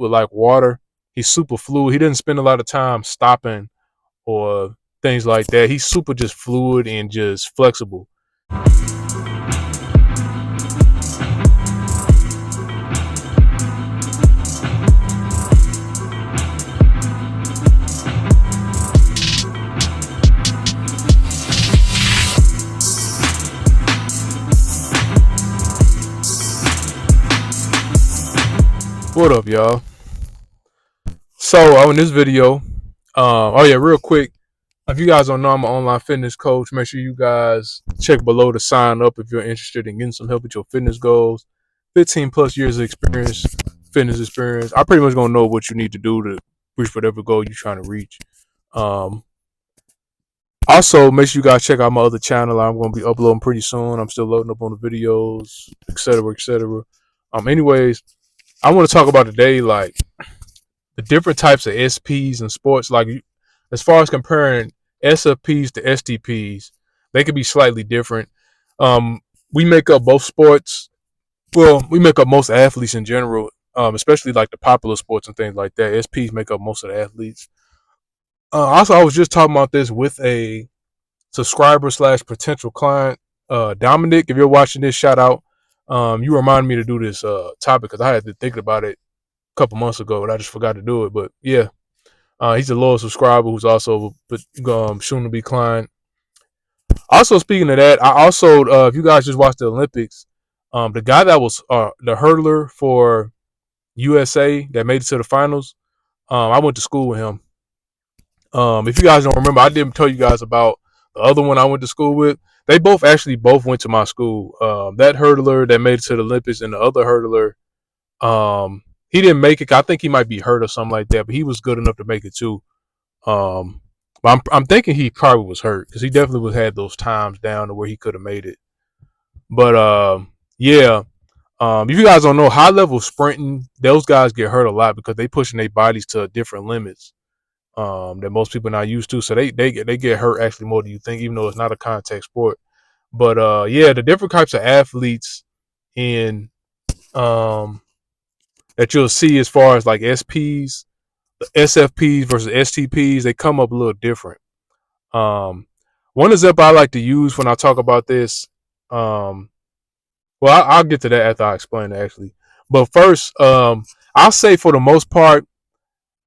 with like water. He's super fluid. He doesn't spend a lot of time stopping or things like that. He's super just fluid and just flexible. What up, y'all? So in this video, oh yeah, real quick, if you guys don't know, I'm an online fitness coach. Make sure you guys check below to sign up if you're interested in getting some help with your fitness goals. 15 plus years of experience, fitness experience. I pretty much gonna know what you need to do to reach whatever goal you're trying to reach. Um, Also, make sure you guys check out my other channel. I'm gonna be uploading pretty soon. I'm still loading up on the videos, etc., etc. Anyways, I want to talk about today, like the different types of SPs in sports. Like as far as comparing SFPs to STPs, they could be slightly different. Um, we make up both sports. Well, we make up most athletes in general, especially like the popular sports and things like that. SPs make up most of the athletes. Also, I was just talking about this with a subscriber slash potential client, Dominic. If you're watching this, shout out. You reminded me to do this topic because I had to think about it a couple months ago and I just forgot to do it. But yeah, he's a loyal subscriber who's also soon to be client. Also, speaking of that, I also, if you guys just watched the Olympics, the guy that was the hurdler for USA that made it to the finals, I went to school with him. If you guys don't remember, I didn't tell you guys about the other one I went to school with. They both went to my school. That hurdler that made it to the Olympics and the other hurdler, he didn't make it. I think he might be hurt or something like that, but he was good enough to make it too. But I'm thinking he probably was hurt because he definitely had those times down to where he could have made it. But yeah. If you guys don't know, high level sprinting, those guys get hurt a lot because they pushing their bodies to different limits that most people are not used to. So they get hurt actually more than you think, even though it's not a contact sport. But yeah, the different types of athletes in that you'll see as far as like SPs, SFPs versus STPs, they come up a little different. One example I like to use when I talk about this, well, I'll get to that after I explain it actually. But first, I'll say for the most part,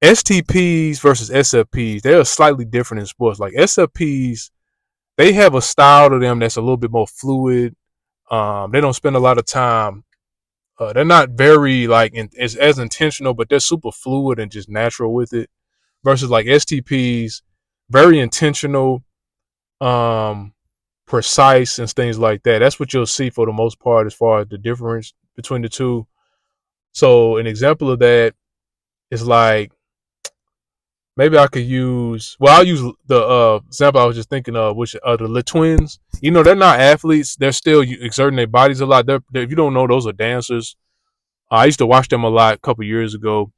STPs versus SFPs, they are slightly different in sports. Like SFPs, they have a style to them that's a little bit more fluid. They don't spend a lot of time. They're not very like as intentional, but they're super fluid and just natural with it. Versus like STPs, very intentional, precise, and things like that. That's what you'll see for the most part as far as the difference between the two. So an example of that is like, maybe I could use. Well, I'll use the example I was just thinking of, which are the Le Twins. You know, they're not athletes. They're still exerting their bodies a lot. If you don't know, those are dancers. I used to watch them a lot a couple years ago.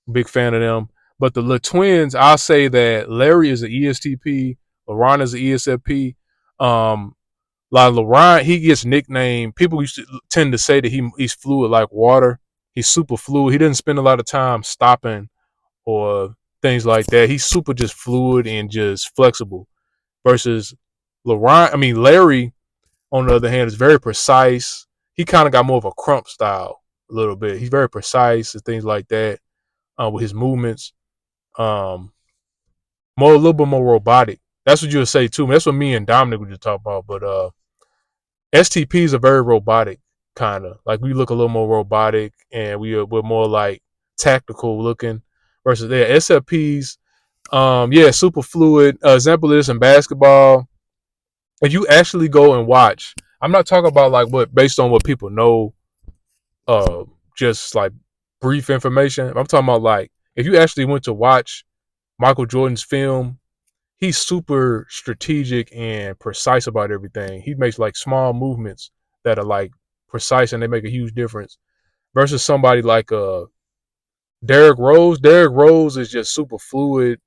Big fan of them. But the Le Twins, I'll say that Larry is an ESTP. LeBron is an ESFP. Like LeBron, he gets nicknamed. People used to tend to say that he's fluid like water. He's super fluid. He doesn't spend a lot of time stopping or things like that. He's super just fluid and just flexible. Versus Larry, on the other hand, is very precise. He kind of got more of a crump style a little bit. He's very precise and things like that with his movements. A little bit more robotic. That's what you would say too. That's what me and Dominic were just talking about. But STPs are very robotic, kind of like we look a little more robotic, and we're more like tactical looking. Versus their SFPs, yeah, super fluid. Example of this in basketball. If you actually go and watch, I'm not talking about like what based on what people know, just like brief information. I'm talking about like if you actually went to watch Michael Jordan's film, he's super strategic and precise about everything. He makes like small movements that are like precise and they make a huge difference. Versus somebody like Derrick Rose. Derrick Rose is just super fluid.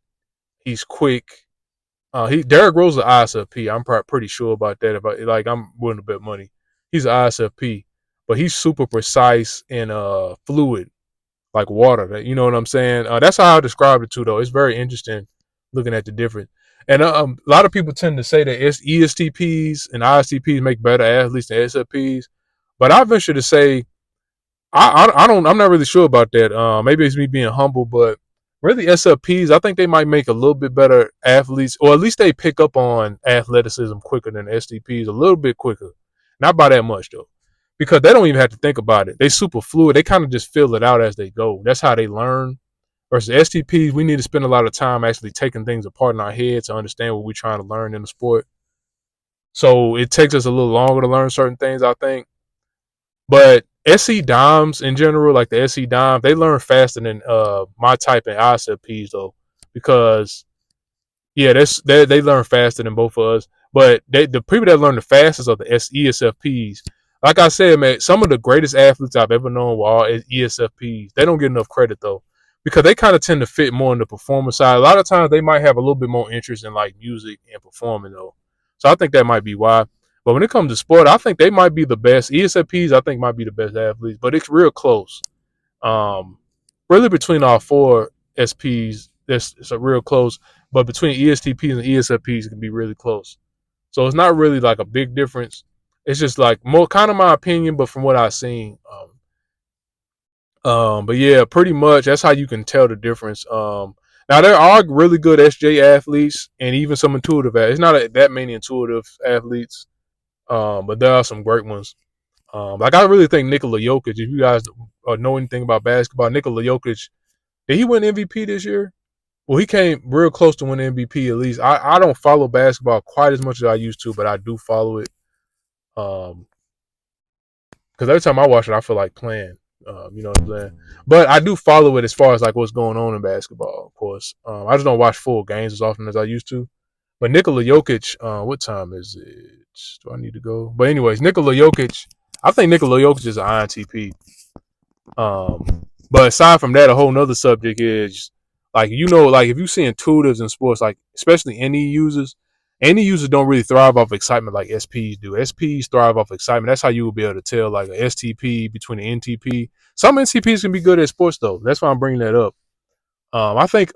He's quick. Derrick Rose is an ISFP. I'm pretty sure about that. If I'm willing to bet money, he's an ISFP, but he's super precise and fluid. like water. You know what I'm saying? That's how I describe it too, though. It's very interesting looking at the difference. And a lot of people tend to say that ESTPs and ISTPs make better athletes than SFPs, but I venture to say I don't. I'm not really sure about that. Maybe it's me being humble, but really SFPs, I think they might make a little bit better athletes, or at least they pick up on athleticism quicker than STPs, a little bit quicker. Not by that much though, because they don't even have to think about it. They super fluid. They kind of just feel it out as they go. That's how they learn. Versus STPs, we need to spend a lot of time actually taking things apart in our head to understand what we're trying to learn in the sport. So it takes us a little longer to learn certain things, I think. But SC Dimes in general, like the SC Dimes, they learn faster than my type and ISFPs though, because yeah, they learn faster than both of us. But the people that learn the fastest are the ESFPs. Like I said, man, some of the greatest athletes I've ever known were all ESFPs. They don't get enough credit though, because they kind of tend to fit more in the performance side. A lot of times they might have a little bit more interest in like music and performing though. So I think that might be why. But when it comes to sport, I think they might be the best. ESFPs, I think, might be the best athletes, but it's real close. Um, really between our four SPs, it's a real close. But between ESTPs and ESFPs, it can be really close. So it's not really like a big difference. It's just like more kind of my opinion, but from what I've seen. But yeah, pretty much that's how you can tell the difference. Now there are really good SJ athletes and even some intuitive athletes. It's not that many intuitive athletes, but there are some great ones. Like I really think Nikola Jokic. If you guys know anything about basketball, Nikola Jokic, did he win MVP this year? Well, he came real close to winning MVP at least. I don't follow basketball quite as much as I used to, but I do follow it. Because every time I watch it, I feel like playing. You know what I'm saying? But I do follow it as far as like what's going on in basketball, of course. I just don't watch full games as often as I used to. But Nikola Jokic, what time is it? Do I need to go? But anyways, Nikola Jokic, I think Nikola Jokic is an INTP. But aside from that, a whole nother subject is like like if you see intuitives in sports, like especially any users don't really thrive off excitement like SPs do. SPs thrive off excitement. That's how you will be able to tell like a STP between an NTP. Some NTPs can be good at sports though. That's why I'm bringing that up. I think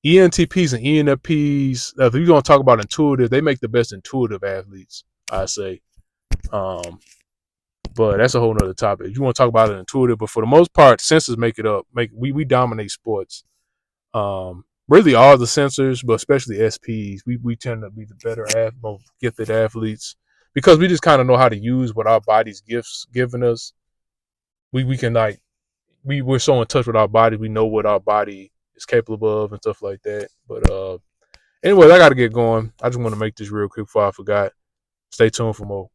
ENTPs and ENFPs, if you're gonna talk about intuitive, they make the best intuitive athletes, I say. Um, but that's a whole nother topic. You want to talk about it intuitive, but for the most part, sensors make it up. We dominate sports. Really all the sensors, but especially SPs, we tend to be the better most gifted athletes because we just kind of know how to use what our body's gifts given us. We can like we're so in touch with our body, we know what our body is capable of and stuff like that. But anyway, I gotta get going. I just want to make this real quick before I forgot. Stay tuned for more.